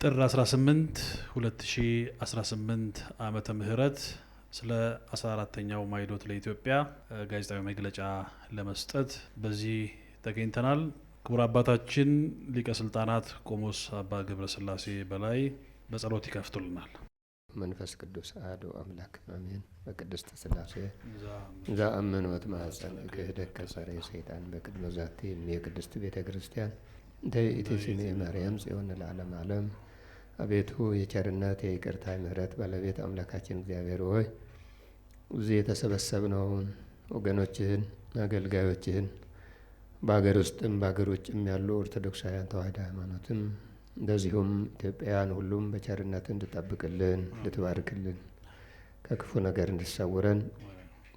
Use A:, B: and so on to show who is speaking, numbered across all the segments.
A: ጥር 18 2018 ዓመተ ምህረት ስለ 14ኛው ማይዶት ለኢትዮጵያ ጋዜጣዊ መግለጫ ለመስጠት በዚህ ተገኝተናል። ክቡር አባታችን ሊቀ ስልጣናት ቆሞስ አባ ገብረስላሴ በላይ በጸሎት ይከፍቱልናል።
B: መንፈስ ቅዱስ አሐዱ አምላክ አሜን። በቅድስት ሥላሴ ዘአምን ወትማጸን ክህደት ከጸረ ሰይጣን በቅድመ ዛቲ የቅድስት ቤተ ክርስቲያን ተይእቲስሜ ማርያም ጽዮን ለዓለም ዓለም። አቤቱ የቸርነት የይቅርታ ምሕረት ባለቤት አምላካችን እግዚአብሔር ሆይ እዚህ የተሰበሰብነውን ወገኖችህን አገልጋዮችህን በሀገር ውስጥም በሀገር ውጭም ያሉ ኦርቶዶክሳውያን ተዋሕዶ ሃይማኖትም እንደዚሁም ኢትዮጵያውያን ሁሉም በቸርነት እንድጠብቅልን እንድትባርክልን ከክፉ ነገር እንድትሰውረን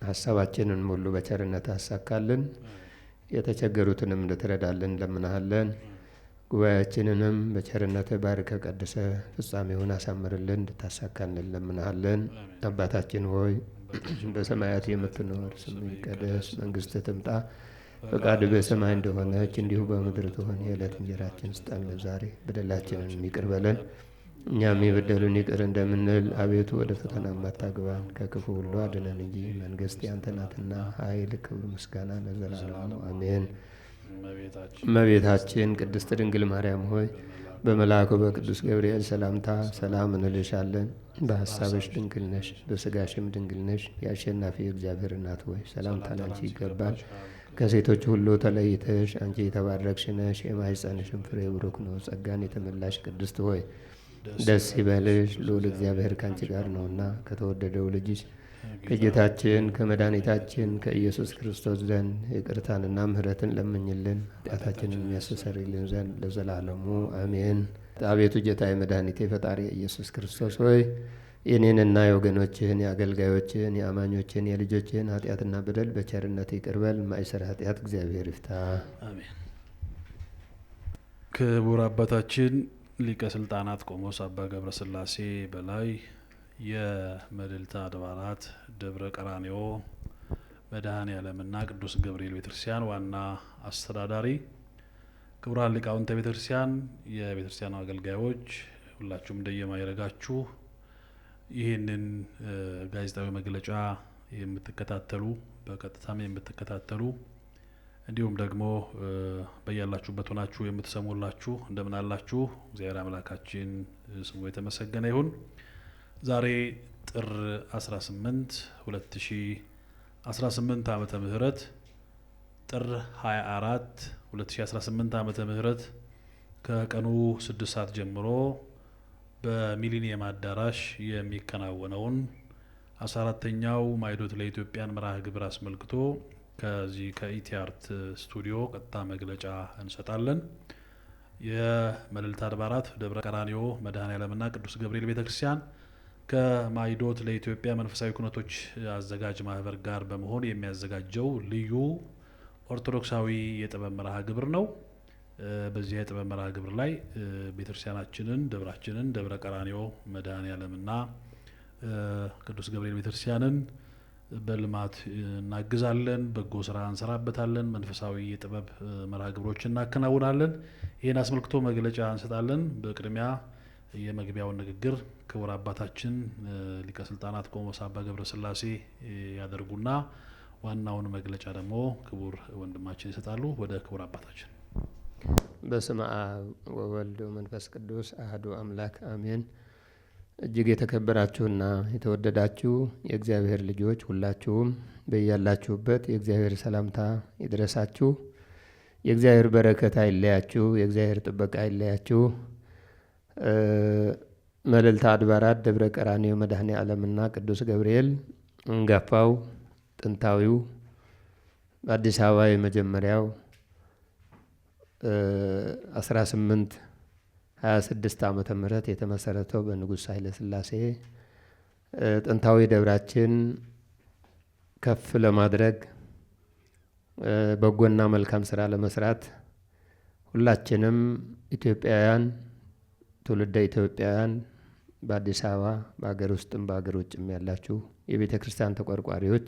B: ሀሳባችንን ሁሉ በቸርነት አሳካልን የተቸገሩትንም እንድትረዳልን እንለምናሃለን። ጉባኤያችንንም በቸርነት ባርከ ቀድሰ ፍጻሜውን አሳምርልን እንድታሳካልን እንለምናሃለን። አባታችን ሆይ በሰማያት የምትኖር ስምህ ይቀደስ፣ መንግሥትህ ትምጣ፣ ፈቃድህ በሰማይ እንደሆነች እንዲሁ በምድር ትሁን። የዕለት እንጀራችንን ስጠን ዛሬ፣ በደላችንን ይቅር በለን እኛም የበደሉን ይቅር እንደምንል፣ አቤቱ ወደ ፈተና አታግባን ከክፉ ሁሉ አድነን እንጂ መንግሥት ያንተ ናትና ኃይል፣ ክብር፣ ምስጋና ለዘላለሙ አሜን። እመቤታችን ቅድስት ድንግል ማርያም ሆይ በመልአኩ በቅዱስ ገብርኤል ሰላምታ ሰላም እንልሻለን። በሐሳብሽ ድንግል ነሽ፣ በሥጋሽም ድንግል ነሽ። የአሸናፊ እግዚአብሔር እናት ሆይ ሰላምታ ላንቺ ይገባል። ከሴቶች ሁሉ ተለይተሽ አንቺ የተባረክሽ ነሽ፣ የማኅፀንሽም ፍሬ ቡሩክ ነው። ጸጋን የተመላሽ ቅድስት ሆይ ደስ ይበልሽ፣ ልዑል እግዚአብሔር ከአንቺ ጋር ነውና ከተወደደው ልጅሽ ከጌታችን ከመድኃኒታችን ከኢየሱስ ክርስቶስ ዘንድ ይቅርታንና ምሕረትን ለምኝልን ኃጢአታችንን የሚያስተሰርይልን ዘንድ ለዘላለሙ አሜን። አቤቱ ጌታዬ መድኃኒቴ ፈጣሪ ኢየሱስ ክርስቶስ ሆይ የኔንና የወገኖችህን የአገልጋዮችህን የአማኞችህን የልጆችህን ኃጢአትና በደል በቸርነት ይቅርበል። ማይሰር ኃጢአት እግዚአብሔር ይፍታ።
A: አሜን። ክቡር አባታችን ሊቀ ስልጣናት ቆሞስ አባ ገብረስላሴ በላይ የመልዕልተ አድባራት ደብረ ቀራንዮ መድኃኔ ዓለምና ቅዱስ ገብርኤል ቤተክርስቲያን ዋና አስተዳዳሪ፣ ክቡራን ሊቃውንተ ቤተክርስቲያን፣ የቤተክርስቲያኑ አገልጋዮች ሁላችሁም እንደየማይረጋችሁ ይህንን ጋዜጣዊ መግለጫ የምትከታተሉ በቀጥታም የምትከታተሉ እንዲሁም ደግሞ በያላችሁበት ሆናችሁ የምትሰሙላችሁ እንደምን አላችሁ? እግዚአብሔር አምላካችን ስሙ የተመሰገነ ይሁን። ዛሬ ጥር 18 2018 ዓመተ ምህረት ጥር 24 2018 ዓመተ ምህረት ከቀኑ 6 ሰዓት ጀምሮ በሚሊኒየም አዳራሽ የሚከናወነውን 14ኛው ማይዶት ለኢትዮጵያን መርሃ ግብር አስመልክቶ ከዚህ ከኢቲአርት ስቱዲዮ ቀጥታ መግለጫ እንሰጣለን። የመልዕልተ አድባራት ደብረ ቀራንዮ መድኃኔ ዓለምና ቅዱስ ገብርኤል ቤተክርስቲያን ከማይዶት ለኢትዮጵያ መንፈሳዊ ኩነቶች አዘጋጅ ማህበር ጋር በመሆን የሚያዘጋጀው ልዩ ኦርቶዶክሳዊ የጥበብ መርሃ ግብር ነው። በዚህ የጥበብ መርሃ ግብር ላይ ቤተክርስቲያናችንን ደብራችንን ደብረ ቀራንዮ መድኃኔ ዓለምና ቅዱስ ገብርኤል ቤተክርስቲያንን በልማት እናግዛለን፣ በጎ ስራ እንሰራበታለን፣ መንፈሳዊ የጥበብ መርሃ ግብሮች እናከናውናለን። ይህን አስመልክቶ መግለጫ እንሰጣለን። በቅድሚያ የመግቢያውን ንግግር ክቡር አባታችን ሊቀ ስልጣናት ቆሞስ አባ ገብረስላሴ ያደርጉና ዋናውን መግለጫ ደግሞ ክቡር ወንድማችን ይሰጣሉ። ወደ ክቡር አባታችን።
B: በስመ አብ ወወልድ ወመንፈስ ቅዱስ አሐዱ አምላክ አሜን። እጅግ የተከበራችሁና የተወደዳችሁ የእግዚአብሔር ልጆች ሁላችሁም በያላችሁበት የእግዚአብሔር ሰላምታ ይድረሳችሁ። የእግዚአብሔር በረከት አይለያችሁ፣ የእግዚአብሔር ጥበቃ አይለያችሁ። መልዕልተ አድባራት ደብረ ቀራንዮ መድኃኔ ዓለምና ቅዱስ ገብርኤል አንጋፋው ጥንታዊው በአዲስ አበባ የመጀመሪያው 1826 ዓመተ ምህረት የተመሰረተው በንጉሥ ኃይለ ሥላሴ ጥንታዊ ደብራችን ከፍ ለማድረግ በጎና መልካም ስራ ለመስራት ሁላችንም ኢትዮጵያውያን ትውልደ ኢትዮጵያውያን በአዲስ አበባ በሀገር ውስጥም በሀገር ውጭም ያላችሁ የቤተ ክርስቲያን ተቆርቋሪዎች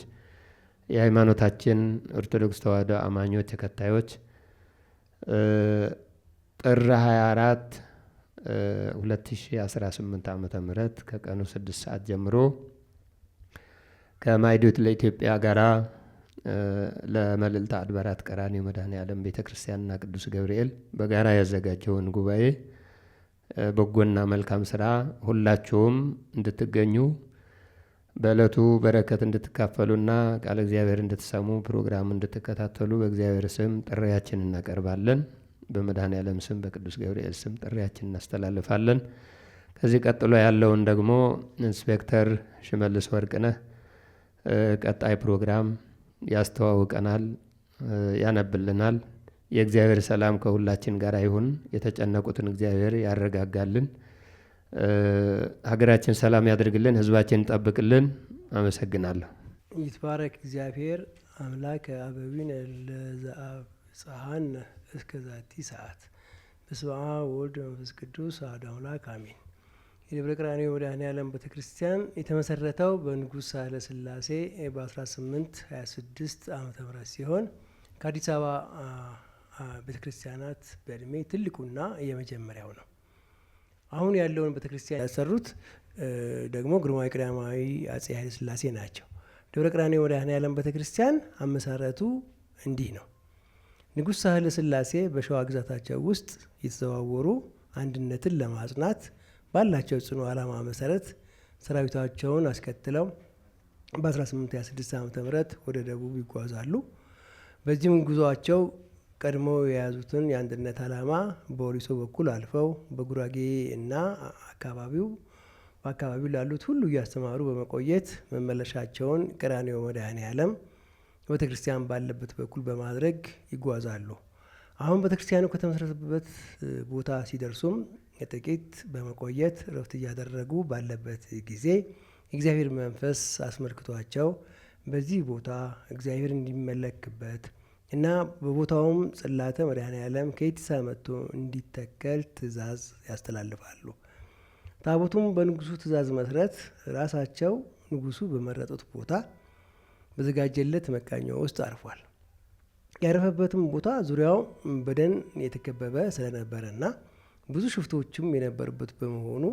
B: የሃይማኖታችን ኦርቶዶክስ ተዋሕዶ አማኞች ተከታዮች ጥር 24 2018 ዓመተ ምህረት ከቀኑ 6 ሰዓት ጀምሮ ከማይዶት ለኢትዮጵያ ጋራ ለመልዕልተ አድባራት ቀራንዮ መድኃኔዓለም ቤተክርስቲያንና ቅዱስ ገብርኤል በጋራ ያዘጋጀውን ጉባኤ በጎና መልካም ስራ ሁላችሁም እንድትገኙ በዕለቱ በረከት እንድትካፈሉና ቃለ እግዚአብሔር እንድትሰሙ ፕሮግራም እንድትከታተሉ በእግዚአብሔር ስም ጥሪያችንን እናቀርባለን። በመድኃኔዓለም ስም በቅዱስ ገብርኤል ስም ጥሪያችንን እናስተላልፋለን። ከዚህ ቀጥሎ ያለውን ደግሞ ኢንስፔክተር ሽመልስ ወርቅነህ ቀጣይ ፕሮግራም ያስተዋውቀናል፣ ያነብልናል። የእግዚአብሔር ሰላም ከሁላችን ጋር ይሁን። የተጨነቁትን እግዚአብሔር ያረጋጋልን። ሀገራችን ሰላም ያድርግልን፣ ህዝባችን ይጠብቅልን። አመሰግናለሁ።
C: ይትባረክ እግዚአብሔር አምላክ አበዊነ ለዘአብጽሐነ እስከ ዛቲ ሰዓት። በስመ አብ ወወልድ ወመንፈስ ቅዱስ አሐዱ አምላክ አሜን። የደብረ ቀራንዮ መድኃኔዓለም ቤተክርስቲያን የተመሰረተው በንጉሥ ሳህለ ሥላሴ በ1826 ዓመተ ምህረት ሲሆን ከአዲስ አበባ ቤተክርስቲያናት በእድሜ ትልቁና የመጀመሪያው ነው። አሁን ያለውን ቤተክርስቲያን ያሰሩት ደግሞ ግርማዊ ቀዳማዊ አጼ ኃይለ ሥላሴ ናቸው። ደብረ ቀራንዮ መድኃኔዓለም ቤተክርስቲያን አመሰራረቱ እንዲህ ነው። ንጉሥ ሳህለ ሥላሴ በሸዋ ግዛታቸው ውስጥ የተዘዋወሩ አንድነትን ለማጽናት ባላቸው ጽኑ ዓላማ መሰረት ሰራዊታቸውን አስከትለው በ1826 ዓመተ ምህረት ወደ ደቡብ ይጓዛሉ። በዚህም ጉዟቸው ቀድሞ የያዙትን የአንድነት ዓላማ በወሊሶ በኩል አልፈው በጉራጌ እና በአካባቢው ላሉት ሁሉ እያስተማሩ በመቆየት መመለሻቸውን ቀራንዮ መድኃኔዓለም ቤተክርስቲያን ባለበት በኩል በማድረግ ይጓዛሉ። አሁን ቤተክርስቲያኑ ከተመሰረተበት ቦታ ሲደርሱም ጥቂት በመቆየት ረፍት እያደረጉ ባለበት ጊዜ እግዚአብሔር መንፈስ አስመልክቷቸው በዚህ ቦታ እግዚአብሔር እንዲመለክበት እና በቦታውም ጽላተ መድኃኔዓለም ከየቲሳ መጥቶ እንዲተከል ትእዛዝ ያስተላልፋሉ። ታቦቱም በንጉሱ ትእዛዝ መሰረት ራሳቸው ንጉሱ በመረጡት ቦታ በዘጋጀለት መቃኞ ውስጥ አርፏል። ያረፈበትም ቦታ ዙሪያው በደን የተከበበ ስለነበረና ብዙ ሽፍቶችም የነበሩበት በመሆኑ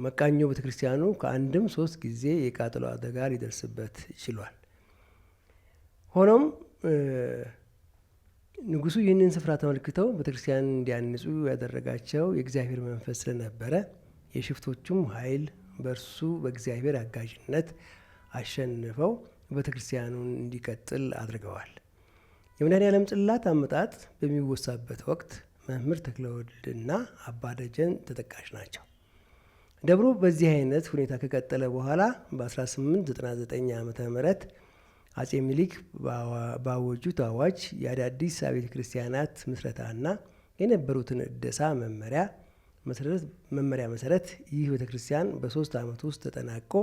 C: መቃኞ ቤተክርስቲያኑ ከአንድም 3 ጊዜ የቃጠሎ አደጋ ሊደርስበት ይችሏል። ሆኖም ንጉሱ ይህንን ስፍራ ተመልክተው ቤተክርስቲያን እንዲያንጹ ያደረጋቸው የእግዚአብሔር መንፈስ ስለነበረ የሽፍቶቹም ኃይል በእርሱ በእግዚአብሔር አጋዥነት አሸንፈው ቤተክርስቲያኑን እንዲቀጥል አድርገዋል። የመድኃኔዓለም ጽላት አመጣጥ በሚወሳበት ወቅት መምህር ተክለወልድና አባ ደጀን ተጠቃሽ ናቸው። ደብሩ በዚህ አይነት ሁኔታ ከቀጠለ በኋላ በ1899 ዓመተ ምህረት አጼ ሚኒሊክ ባወጁት አዋጅ የአዳዲስ አብያተ ክርስቲያናት ምስረታና የነበሩትን እደሳ መመሪያ መሰረት ይህ ቤተክርስቲያን በ3 ዓመት ውስጥ ተጠናቆ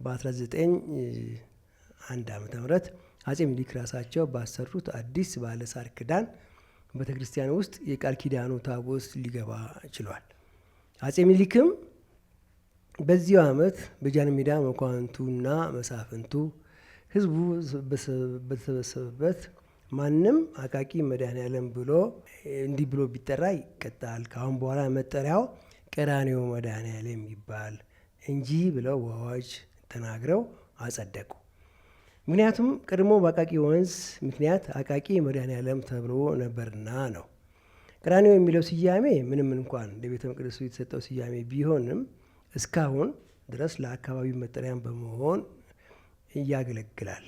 C: በ1901 ዓመተ ምህረት አጼ ሚኒሊክ ራሳቸው ባሰሩት አዲስ ባለ ሳር ክዳን ቤተክርስቲያን ውስጥ የቃል ኪዳኑ ታቦት ሊገባ ችሏል። አጼ ሚኒሊክም በዚሁ ዓመት በጃን ሜዳ መኳንንቱና መሳፍንቱ ህዝቡ በተሰበሰበበት ማንም አቃቂ መድኃኔዓለም ብሎ እንዲህ ብሎ ቢጠራ ይቀጣል፣ ካሁን በኋላ መጠሪያው ቀራንዮ መድኃኔዓለም ይባል እንጂ ብለው በአዋጅ ተናግረው አጸደቁ። ምክንያቱም ቀድሞ በአቃቂ ወንዝ ምክንያት አቃቂ መድኃኔዓለም ተብሎ ነበርና ነው። ቀራንዮ የሚለው ስያሜ ምንም እንኳን ለቤተ መቅደሱ የተሰጠው ስያሜ ቢሆንም እስካሁን ድረስ ለአካባቢው መጠሪያም በመሆን ያገለግላል።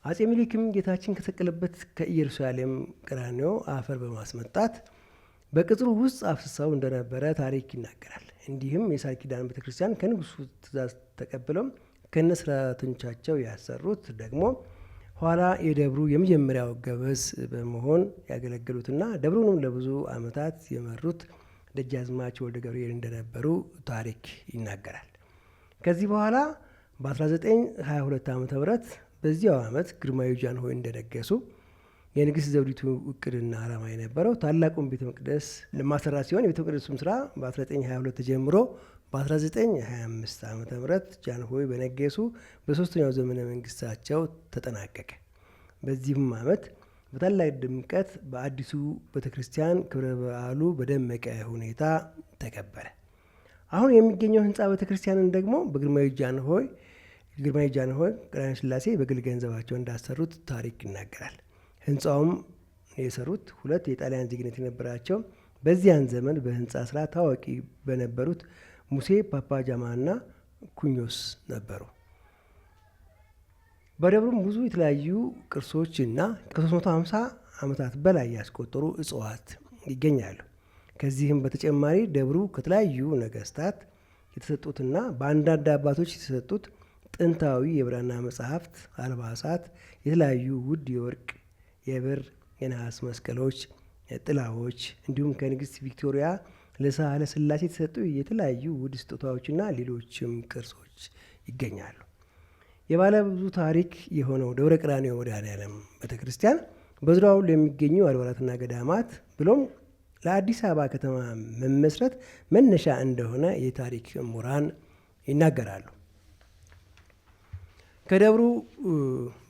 C: አጼ ሚኒሊክም ጌታችን ከተሰቀለበት ከኢየሩሳሌም ቀራንዮ አፈር በማስመጣት በቅጽሩ ውስጥ አፍስሰው እንደነበረ ታሪክ ይናገራል። እንዲህም የሳር ኪዳን ቤተክርስቲያን ከንጉሱ ትእዛዝ ተቀብለው ከነስራተኞቻቸው ያሰሩት ደግሞ ኋላ የደብሩ የመጀመሪያው ገበዝ በመሆን ያገለገሉትና ደብሩንም ለብዙ ዓመታት የመሩት ደጃዝማች ወልደ ገብርኤል እንደነበሩ ታሪክ ይናገራል። ከዚህ በኋላ በ1922 ዓ.ም በዚያው ዓመት ግርማዊ ጃንሆይ እንደነገሱ የንግሥት ዘውዲቱ እቅድና ዓላማ የነበረው ታላቁን ቤተ መቅደስ ለማሰራት ሲሆን የቤተ መቅደሱም ስራ በ1922 ተጀምሮ በ1925 ዓ.ም ጃንሆይ በነገሱ በሶስተኛው ዘመነ መንግስታቸው ተጠናቀቀ። በዚህም ዓመት በታላቅ ድምቀት በአዲሱ ቤተክርስቲያን ክብረ በዓሉ በደመቀ ሁኔታ ተከበረ። አሁን የሚገኘው ህንፃ ቤተክርስቲያንን ደግሞ በግርማዊ ጃንሆይ ቀዳማዊ ሥላሴ በግል ገንዘባቸው እንዳሰሩት ታሪክ ይናገራል። ህንፃውም የሰሩት 2 የጣሊያን ዜግነት የነበራቸው በዚያን ዘመን በህንፃ ስራ ታዋቂ በነበሩት ሙሴ ፓፓጃማና ኩኞስ ነበሩ። በደብሩም ብዙ የተለያዩ ቅርሶች እና ከ350 ዓመታት በላይ ያስቆጠሩ እጽዋት ይገኛሉ። ከዚህም በተጨማሪ ደብሩ ከተለያዩ ነገስታት የተሰጡትና በአንዳንድ አባቶች የተሰጡት ጥንታዊ የብራና መጽሐፍት፣ አልባሳት፣ የተለያዩ ውድ የወርቅ፣ የብር፣ የነሐስ መስቀሎች፣ ጥላዎች እንዲሁም ከንግስት ቪክቶሪያ ለሳህለ ሥላሴ የተሰጡ የተለያዩ ውድ ስጦታዎችና ሌሎችም ቅርሶች ይገኛሉ። የባለ ብዙ ታሪክ የሆነው ደብረ ቀራንዮ መድኃኔዓለም ቤተክርስቲያን በዙሪያው ለሚገኙ አድባራትና ገዳማት ብሎም ለአዲስ አበባ ከተማ መመስረት መነሻ እንደሆነ የታሪክ ምሁራን ይናገራሉ። ከደብሩ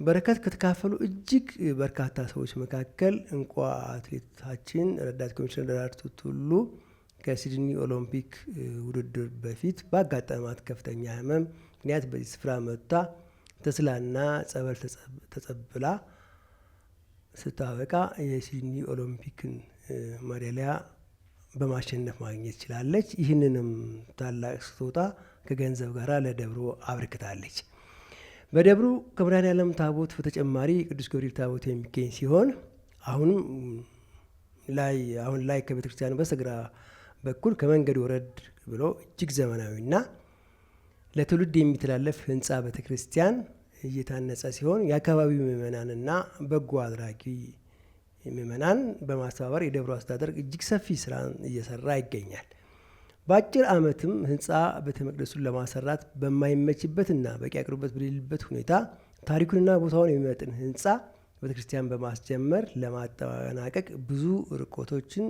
C: በረከት ከተካፈሉ እጅግ በርካታ ሰዎች መካከል እንቁ አትሌታችን ረዳት ኮሚሽነር ደራርቱ ቱሉ ከሲድኒ ኦሎምፒክ ውድድር በፊት ባጋጠማት ከፍተኛ ህመም ምክንያት በዚህ ስፍራ መጥታ ተስላና ጸበል ተጸብላ ስታበቃ የሲድኒ ኦሎምፒክን ሜዳሊያ በማሸነፍ ማግኘት ችላለች። ይህንንም ታላቅ ስጦታ ከገንዘብ ጋር ለደብሩ አበርክታለች። በደብሩ ከመድኃኔዓለም ታቦት በተጨማሪ ቅዱስ ገብርኤል ታቦት የሚገኝ ሲሆን አሁን ላይ ከቤተ ክርስቲያኑ በስተግራ በኩል ከመንገድ ወረድ ብሎ እጅግ ዘመናዊና ለትውልድ የሚተላለፍ ህንፃ ቤተ ክርስቲያን እየታነጸ ሲሆን የአካባቢው ምዕመናንና በጎ አድራጊ ምዕመናን በማስተባበር የደብሩ አስተዳደር እጅግ ሰፊ ስራን እየሰራ ይገኛል። በአጭር ዓመትም ህንፃ ቤተ መቅደሱን ለማሰራት በማይመችበትና በቂ አቅርቦት በሌለበት ሁኔታ ታሪኩንና ቦታውን የሚመጥን ህንፃ ቤተክርስቲያን በማስጀመር ለማጠናቀቅ ብዙ ርቀቶችን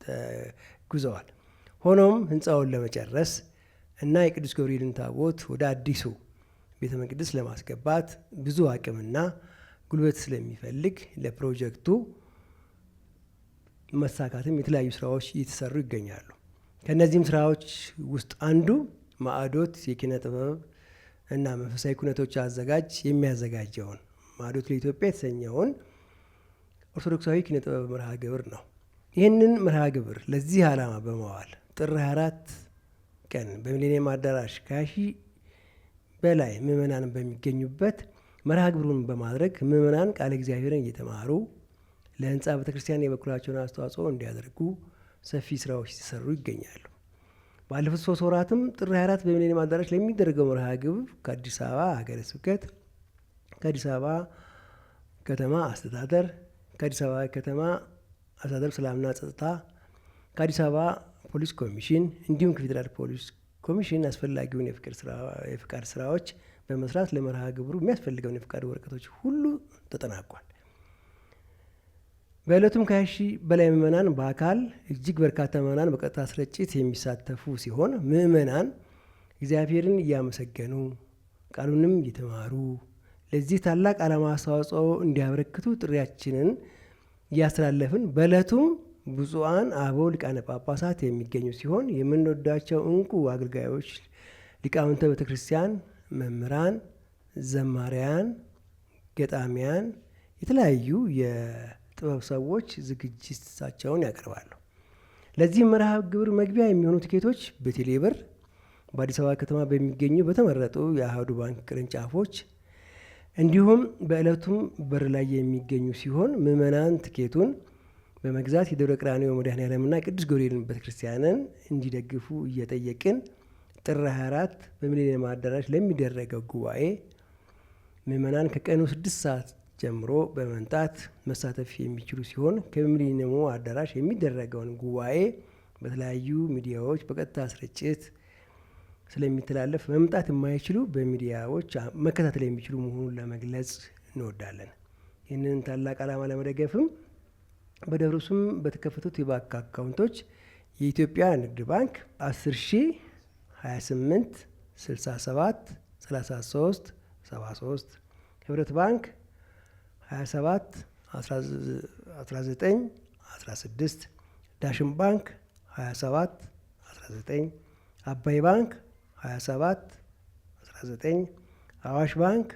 C: ተጉዘዋል። ሆኖም ህንፃውን ለመጨረስ እና የቅዱስ ገብርኤልን ታቦት ወደ አዲሱ ቤተ መቅደስ ለማስገባት ብዙ አቅምና ጉልበት ስለሚፈልግ ለፕሮጀክቱ መሳካትም የተለያዩ ስራዎች እየተሰሩ ይገኛሉ። ከእነዚህም ስራዎች ውስጥ አንዱ ማዕዶት የኪነ ጥበብ እና መንፈሳዊ ኩነቶች አዘጋጅ የሚያዘጋጀውን ማዕዶት ለኢትዮጵያ የተሰኘውን ኦርቶዶክሳዊ ኪነ ጥበብ መርሃ ግብር ነው። ይህንን መርሃ ግብር ለዚህ ዓላማ በመዋል ጥር 24 ቀን በሚሊኒየም አዳራሽ ከ1000 በላይ ምዕመናን በሚገኙበት መርሃ ግብሩን በማድረግ ምዕመናን ቃለ እግዚአብሔርን እየተማሩ ለህንፃ ቤተክርስቲያን የበኩላቸውን አስተዋጽኦ እንዲያደርጉ ሰፊ ስራዎች ሲሰሩ ይገኛሉ። ባለፉት 3 ወራትም ጥር 24 በሚሊኒየም አዳራሽ ለሚደረገው መርሃ ግብር ከአዲስ አበባ ሀገረ ስብከት፣ ከአዲስ አበባ ከተማ አስተዳደር፣ ከአዲስ አበባ ከተማ አስተዳደር ሰላምና ጸጥታ፣ ከአዲስ አበባ ፖሊስ ኮሚሽን እንዲሁም ከፌዴራል ፖሊስ ኮሚሽን አስፈላጊውን የፍቃድ ስራዎች በመስራት ለመርሃ ግብሩ የሚያስፈልገውን የፍቃድ ወረቀቶች ሁሉ ተጠናቋል። በዕለቱም ከ1000 በላይ ምዕመናን በአካል እጅግ በርካታ ምዕመናን በቀጥታ ስርጭት የሚሳተፉ ሲሆን ምዕመናን እግዚአብሔርን እያመሰገኑ ቃሉንም እየተማሩ ለዚህ ታላቅ ዓላማ አስተዋጽኦ እንዲያበረክቱ ጥሪያችንን እያስተላለፍን በዕለቱም ብፁዓን አበው ሊቃነ ጳጳሳት የሚገኙ ሲሆን የምንወዳቸው እንቁ አገልጋዮች ሊቃውንተ ቤተ ክርስቲያን፣ መምህራን፣ ዘማሪያን፣ ገጣሚያን፣ የተለያዩ የጥበብ ሰዎች ዝግጅታቸውን ያቀርባሉ። ለዚህም መርሃ ግብር መግቢያ የሚሆኑ ቲኬቶች በቴሌብር በአዲስ አበባ ከተማ በሚገኙ በተመረጡ የአሃዱ ባንክ ቅርንጫፎች እንዲሁም በዕለቱም በር ላይ የሚገኙ ሲሆን ምዕመናን ቲኬቱን በመግዛት የደብረ ቀራንዮ መድኃኔዓለምና ቅዱስ ገብርኤልን ቤተክርስቲያንን እንዲደግፉ እየጠየቅን ጥር 24 በሚሊኒየም አዳራሽ ለሚደረገው ጉባኤ ምዕመናን ከቀኑ 6 ሰዓት ጀምሮ በመምጣት መሳተፍ የሚችሉ ሲሆን ከሚሊኒየሙ አዳራሽ የሚደረገውን ጉባኤ በተለያዩ ሚዲያዎች በቀጥታ ስርጭት ስለሚተላለፍ መምጣት የማይችሉ በሚዲያዎች መከታተል የሚችሉ መሆኑን ለመግለጽ እንወዳለን። ይህንን ታላቅ ዓላማ ለመደገፍም በደብሩ ስም በተከፈቱት የባንክ አካውንቶች የኢትዮጵያ ንግድ ባንክ 10,028 67 33 73፣ ህብረት ባንክ 27 19 16 ዳሽን ባንክ 27 19 አባይ ባንክ 27 19 አዋሽ ባንክ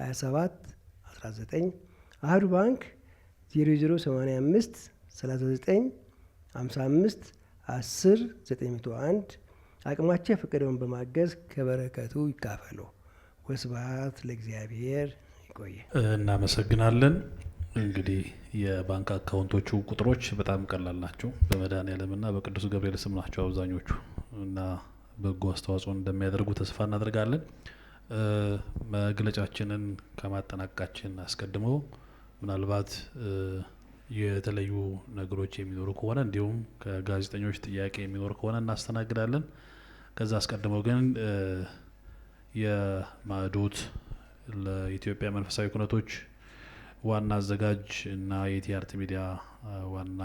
C: 27 19 አህዱ ባንክ 0085 39 55 10 901 አቅማቸው የፈቀደውን በማገዝ ከበረከቱ ይካፈሉ። ወስብሐት ለእግዚአብሔር። ይቆየ።
A: እናመሰግናለን። እንግዲህ የባንክ አካውንቶቹ ቁጥሮች በጣም ቀላል ናቸው። በመድኃኔዓለምና በቅዱስ ገብርኤል ስም ናቸው አብዛኞቹ እና በጎ አስተዋጽኦ እንደሚያደርጉ ተስፋ እናደርጋለን። መግለጫችንን ከማጠናቀቃችን አስቀድሞ ምናልባት የተለዩ ነገሮች የሚኖሩ ከሆነ እንዲሁም ከጋዜጠኞች ጥያቄ የሚኖር ከሆነ እናስተናግዳለን። ከዛ አስቀድመው ግን የማዕዶት ለኢትዮጵያ መንፈሳዊ ኩነቶች ዋና አዘጋጅ እና የቲአርቲ ሚዲያ ዋና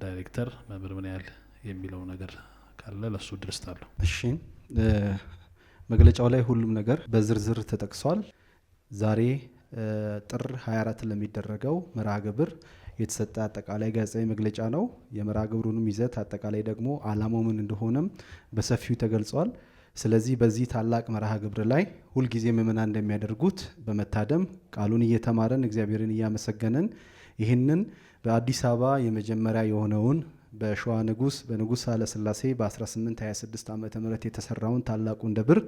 A: ዳይሬክተር መምህር ምን ያህል የሚለው ነገር ካለ ለሱ ድርስታለሁ።
D: እሺ፣ መግለጫው ላይ ሁሉም ነገር በዝርዝር ተጠቅሷል። ዛሬ ጥር 24 ለሚደረገው መርሃ ግብር የተሰጠ አጠቃላይ ጋዜጣዊ መግለጫ ነው። የመርሃ ግብሩንም ይዘት አጠቃላይ ደግሞ ዓላማው ምን እንደሆነም በሰፊው ተገልጿል። ስለዚህ በዚህ ታላቅ መርሃ ግብር ላይ ሁልጊዜ ምእመናን እንደሚያደርጉት በመታደም ቃሉን እየተማረን እግዚአብሔርን እያመሰገንን ይህንን በአዲስ አበባ የመጀመሪያ የሆነውን በሸዋ ንጉስ በንጉስ ኃይለሥላሴ በ1826 ዓመተ ምህረት የተሰራውን ታላቁን ደብር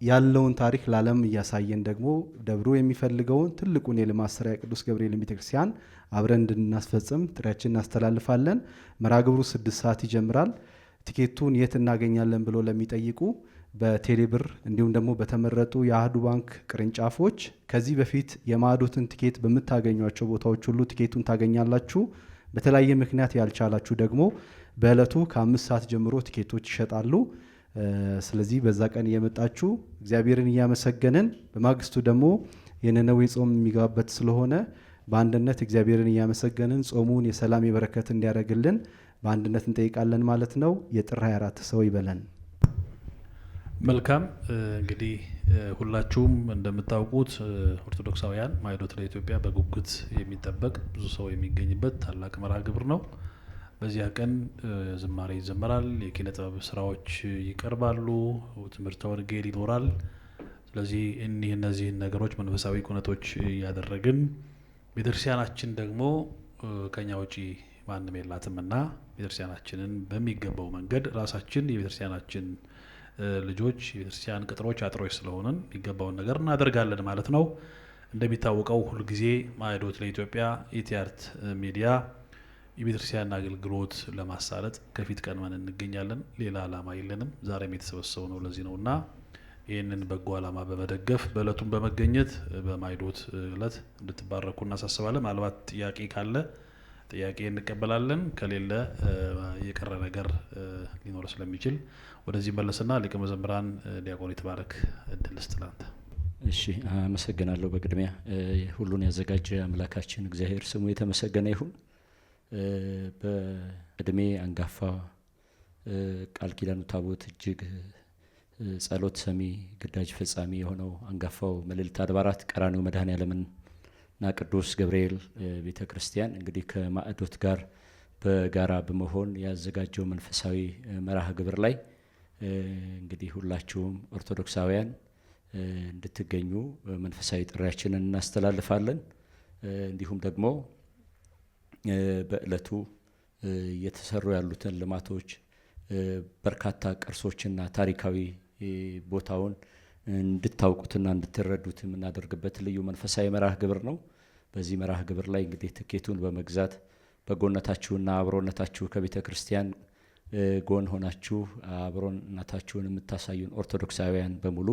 D: ያለውን ታሪክ ለዓለም እያሳየን ደግሞ ደብሩ የሚፈልገውን ትልቁን የልማት ስራ የቅዱስ ገብርኤል ቤተክርስቲያን አብረን እንድናስፈጽም ጥሪያችን እናስተላልፋለን። መርሃ ግብሩ 6 ሰዓት ይጀምራል። ቲኬቱን የት እናገኛለን ብሎ ለሚጠይቁ በቴሌብር እንዲሁም ደግሞ በተመረጡ የአህዱ ባንክ ቅርንጫፎች ከዚህ በፊት የማዕዶትን ቲኬት በምታገኟቸው ቦታዎች ሁሉ ቲኬቱን ታገኛላችሁ። በተለያየ ምክንያት ያልቻላችሁ ደግሞ በዕለቱ ከ5 ሰዓት ጀምሮ ቲኬቶች ይሸጣሉ። ስለዚህ በዛ ቀን እየመጣችሁ እግዚአብሔርን እያመሰገንን በማግስቱ ደግሞ የነነዌ ጾም የሚገባበት ስለሆነ በአንድነት እግዚአብሔርን እያመሰገንን ጾሙን የሰላም የበረከት እንዲያደርግልን በአንድነት እንጠይቃለን ማለት ነው። የጥር 24 ሰው ይበለን።
A: መልካም። እንግዲህ ሁላችሁም እንደምታውቁት ኦርቶዶክሳውያን ማዕዶት ለኢትዮጵያ በጉጉት የሚጠበቅ ብዙ ሰው የሚገኝበት ታላቅ መርሃ ግብር ነው። በዚያ ቀን ዝማሬ ይዘመራል፣ የኪነ ጥበብ ስራዎች ይቀርባሉ፣ ትምህርተ ወንጌል ይኖራል። ስለዚህ እነዚህን ነገሮች መንፈሳዊ ኩነቶች እያደረግን ቤተክርስቲያናችን ደግሞ ከኛ ውጪ ማንም የላትምና ቤተክርስቲያናችንን በሚገባው መንገድ ራሳችን የቤተክርስቲያናችን ልጆች የቤተክርስቲያን ቅጥሮች አጥሮች ስለሆነን የሚገባውን ነገር እናደርጋለን ማለት ነው። እንደሚታወቀው ሁልጊዜ ማዕዶት ለኢትዮጵያ የቲአርቲ ሚዲያ የቤተክርስቲያን አገልግሎት ለማሳለጥ ከፊት ቀድመን እንገኛለን። ሌላ ዓላማ የለንም። ዛሬም የተሰበሰበው ነው ለዚህ ነውና ይህንን በጎ ዓላማ በመደገፍ በእለቱም በመገኘት በማዕዶት እለት እንድትባረኩ እናሳስባለን። ምናልባት ጥያቄ ካለ ጥያቄ እንቀበላለን፣ ከሌለ የቀረ ነገር ሊኖር ስለሚችል ወደዚህ መለስና ሊቀ መዘምራን ዲያቆን ይትባረክ እድል ስጥላንተ።
E: እሺ፣ አመሰግናለሁ። በቅድሚያ ሁሉን ያዘጋጀ አምላካችን እግዚአብሔር ስሙ የተመሰገነ ይሁን። በእድሜ አንጋፋ ቃል ኪዳኑ ታቦት እጅግ ጸሎት ሰሚ ግዳጅ ፈጻሚ የሆነው አንጋፋው መልዕልተ አድባራት ቀራንዮ መድኃኔዓለምና ቅዱስ ገብርኤል ቤተ ክርስቲያን እንግዲህ ከማዕዶት ጋር በጋራ በመሆን ያዘጋጀው መንፈሳዊ መርሃ ግብር ላይ እንግዲህ ሁላችሁም ኦርቶዶክሳውያን እንድትገኙ መንፈሳዊ ጥሪያችንን እናስተላልፋለን። እንዲሁም ደግሞ በእለቱ እየተሰሩ ያሉትን ልማቶች በርካታ ቅርሶችና ታሪካዊ ቦታውን እንድታውቁትና እንድትረዱት የምናደርግበት ልዩ መንፈሳዊ መርሃ ግብር ነው። በዚህ መርሃ ግብር ላይ እንግዲህ ትኬቱን በመግዛት በጎነታችሁና አብሮነታችሁ ከቤተ ክርስቲያን ጎን ሆናችሁ አብሮነታችሁን የምታሳዩን ኦርቶዶክሳውያን በሙሉ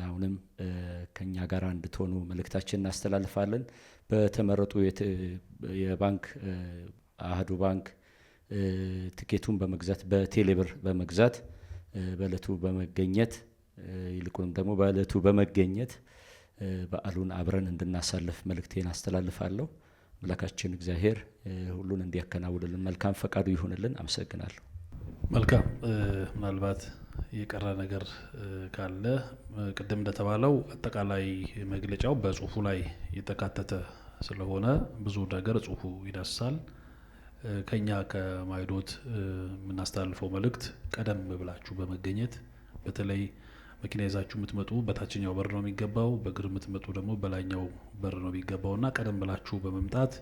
E: አሁንም ከኛ ጋር እንድትሆኑ መልእክታችን እናስተላልፋለን። በተመረጡ የባንክ አህዱ ባንክ ትኬቱን በመግዛት በቴሌብር በመግዛት በእለቱ በመገኘት ይልቁንም ደግሞ በእለቱ በመገኘት በዓሉን አብረን እንድናሳልፍ መልእክቴን አስተላልፋለሁ። አምላካችን እግዚአብሔር ሁሉን እንዲያከናውንልን መልካም ፈቃዱ ይሁንልን። አመሰግናለሁ።
A: መልካም። ምናልባት የቀረ ነገር ካለ ቅድም እንደተባለው አጠቃላይ መግለጫው በጽሁፉ ላይ የተካተተ ስለሆነ ብዙ ነገር ጽሁፉ ይዳስሳል። ከኛ ከማይዶት የምናስተላልፈው መልእክት ቀደም ብላችሁ በመገኘት በተለይ መኪና ይዛችሁ የምትመጡ በታችኛው በር ነው የሚገባው፣ በእግር የምትመጡ ደግሞ በላይኛው በር ነው የሚገባውና ቀደም ብላችሁ በመምጣት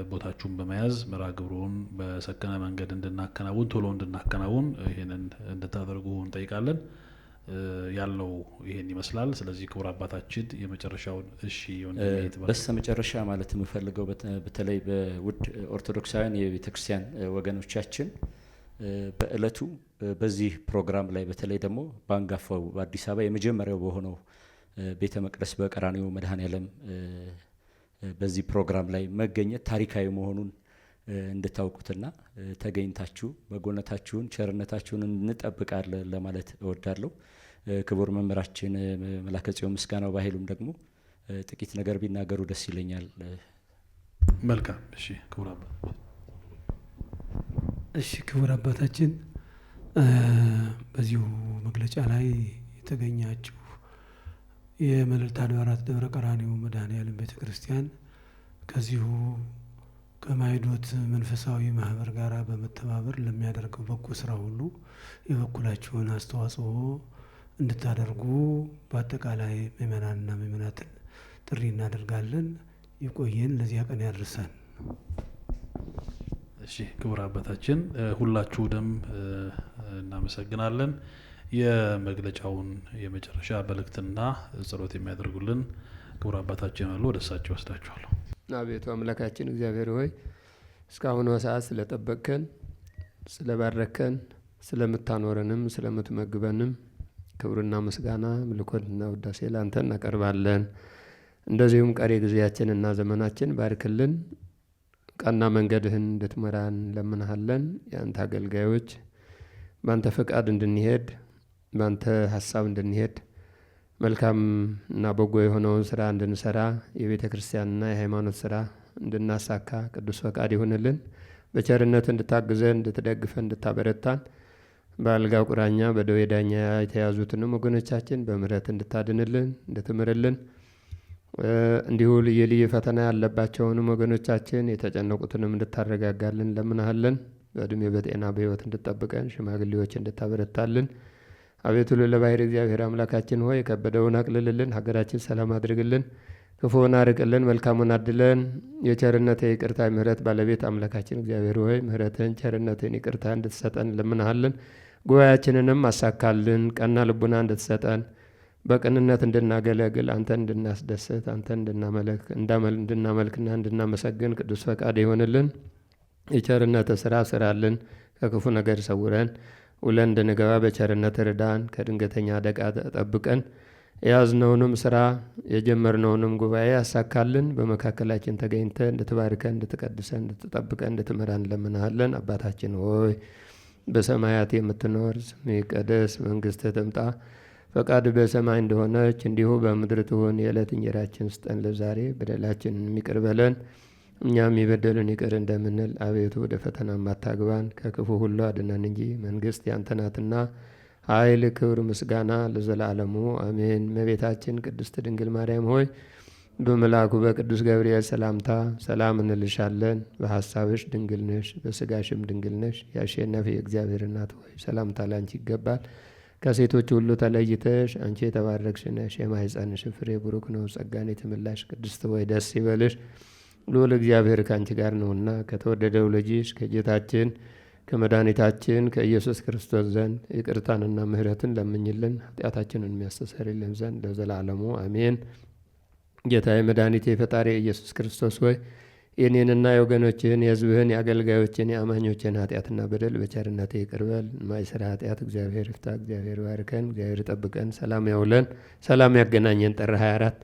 A: ቦታችሁን በመያዝ መርሃ ግብሩን በሰከነ መንገድ እንድናከናውን ቶሎ እንድናከናውን ይሄንን እንድታደርጉ እንጠይቃለን። ያለው ይሄን ይመስላል። ስለዚህ ክቡር አባታችን የመጨረሻውን
E: በስተ መጨረሻ ማለት የምፈልገው በተለይ በውድ ኦርቶዶክሳውያን የቤተክርስቲያን ወገኖቻችን በእለቱ በዚህ ፕሮግራም ላይ በተለይ ደግሞ በአንጋፋው በአዲስ አበባ የመጀመሪያው በሆነው ቤተ መቅደስ በቀራንዮ መድኃኔዓለም በዚህ ፕሮግራም ላይ መገኘት ታሪካዊ መሆኑን እንድታውቁትና ተገኝታችሁ በጎነታችሁን ቸርነታችሁን እንጠብቃለን ለማለት እወዳለሁ። ክቡር መምህራችን መላከ ጽዮን ምስጋናው ባይሉም ደግሞ ጥቂት ነገር ቢናገሩ ደስ ይለኛል።
A: መልካም። እሺ ክቡር አባታችን።
F: እሺ ክቡር አባታችን በዚሁ መግለጫ ላይ የተገኛችሁ የመልዕልተ አድባራት ደብረ ቀራንዮ መድኃኔዓለም ቤተክርስቲያን ከዚሁ ከማይዶት መንፈሳዊ ማህበር ጋር በመተባበር ለሚያደርገው በጎ ስራ ሁሉ የበኩላችሁን አስተዋጽኦ እንድታደርጉ በአጠቃላይ ምእመናንና ምእመናትን ጥሪ እናደርጋለን። ይቆየን፣ ለዚያ ቀን ያድርሰን።
A: እሺ ክቡር አባታችን ሁላችሁንም እናመሰግናለን። የመግለጫውን የመጨረሻ መልእክትና ጸሎት የሚያደርጉልን ክቡር አባታችን አሉ። ወደ እሳቸው ወስዳችኋለሁ።
B: አቤቱ አምላካችን እግዚአብሔር ሆይ እስካሁን ሰዓት ስለጠበቅከን፣ ስለባረከን፣ ስለምታኖረንም ስለምትመግበንም ክብርና ምስጋና ምልኮትና ውዳሴ ላንተ እናቀርባለን። እንደዚሁም ቀሪ ጊዜያችንና ዘመናችን ባርክልን፣ ቀና መንገድህን እንድትመራን ለምንሃለን። የአንተ አገልጋዮች በአንተ ፈቃድ እንድንሄድ በአንተ ሀሳብ እንድንሄድ መልካም እና በጎ የሆነውን ስራ እንድንሰራ የቤተ ክርስቲያንና የሃይማኖት ስራ እንድናሳካ ቅዱስ ፈቃድ ይሁንልን። በቸርነት እንድታግዘን፣ እንድትደግፈን፣ እንድታበረታን በአልጋ ቁራኛ በደዌ ዳኛ የተያዙትንም ወገኖቻችን በምህረት እንድታድንልን፣ እንድትምርልን እንዲሁ ልዩ ልዩ ፈተና ያለባቸውንም ወገኖቻችን የተጨነቁትንም እንድታረጋጋልን ለምንሃለን። በእድሜ በጤና በሕይወት እንድጠብቀን ሽማግሌዎች እንድታበረታልን አቤቱ ለባሕርይ እግዚአብሔር አምላካችን ሆይ የከበደውን አቅልልልን፣ ሀገራችን ሰላም አድርግልን፣ ክፉውን አርቅልን፣ መልካሙን አድለን። የቸርነት የይቅርታ ምሕረት ባለቤት አምላካችን እግዚአብሔር ሆይ ምሕረትን፣ ቸርነትን፣ ይቅርታ እንድትሰጠን ለምንሃለን። ጉባኤያችንንም አሳካልን፣ ቀና ልቡና እንድትሰጠን በቅንነት እንድናገለግል አንተን እንድናስደስት አንተን እንድናመልክና እንድናመሰግን ቅዱስ ፈቃድ ይሆንልን። የቸርነት ስራ ስራልን፣ ከክፉ ነገር ሰውረን፣ ውለን እንድንገባ በቸርነት ርዳን፣ ከድንገተኛ አደጋ ጠብቀን፣ የያዝነውንም ስራ የጀመርነውንም ጉባኤ ያሳካልን። በመካከላችን ተገኝተ እንድትባርከን፣ እንድትቀድሰን፣ እንድትጠብቀን፣ እንድትመራን ለምንሃለን። አባታችን ሆይ በሰማያት የምትኖር ስምህ ይቀደስ፣ መንግስትህ ትምጣ፣ ፈቃድ በሰማይ እንደሆነች እንዲሁ በምድር ትሁን። የዕለት እንጀራችን ስጠን ለዛሬ፣ በደላችንን ይቅር በለን እኛም የበደሉን ይቅር እንደምንል፣ አቤቱ ወደ ፈተና አታግባን ከክፉ ሁሉ አድነን እንጂ መንግስት ያንተ ናትና ኃይል፣ ክብር፣ ምስጋና ለዘላለሙ አሜን። እመቤታችን ቅድስት ድንግል ማርያም ሆይ በመልአኩ በቅዱስ ገብርኤል ሰላምታ ሰላም እንልሻለን። በሐሳብሽ ድንግል ነሽ፣ በስጋሽም ድንግል ነሽ። ያሸነፈ የእግዚአብሔር እናት ሆይ ሰላምታ ላንቺ ይገባል። ከሴቶች ሁሉ ተለይተሽ አንቺ የተባረክሽ ነሽ፣ የማኅፀንሽ ፍሬ ቡሩክ ነው። ጸጋን የተመላሽ ቅድስት ሆይ ደስ ይበልሽ፣ ልዑል እግዚአብሔር ከአንቺ ጋር ነውና ከተወደደው ልጅሽ ከጌታችን ከመድኃኒታችን ከኢየሱስ ክርስቶስ ዘንድ ይቅርታንና ምሕረትን ለምኝልን ኃጢአታችንን የሚያስተሰርይልን ዘንድ ለዘላለሙ አሜን። ጌታዬ መድኃኒቴ ፈጣሪ ኢየሱስ ክርስቶስ ሆይ የኔንና የወገኖችህን የሕዝብህን የአገልጋዮችን የአማኞችን ኃጢአትና በደል በቸርነት ይቅር በል። የማይሰራ ኃጢአት እግዚአብሔር ይፍታ። እግዚአብሔር ባርከን፣ እግዚአብሔር ይጠብቀን፣ ሰላም ያውለን፣ ሰላም ያገናኘን። ጥር 24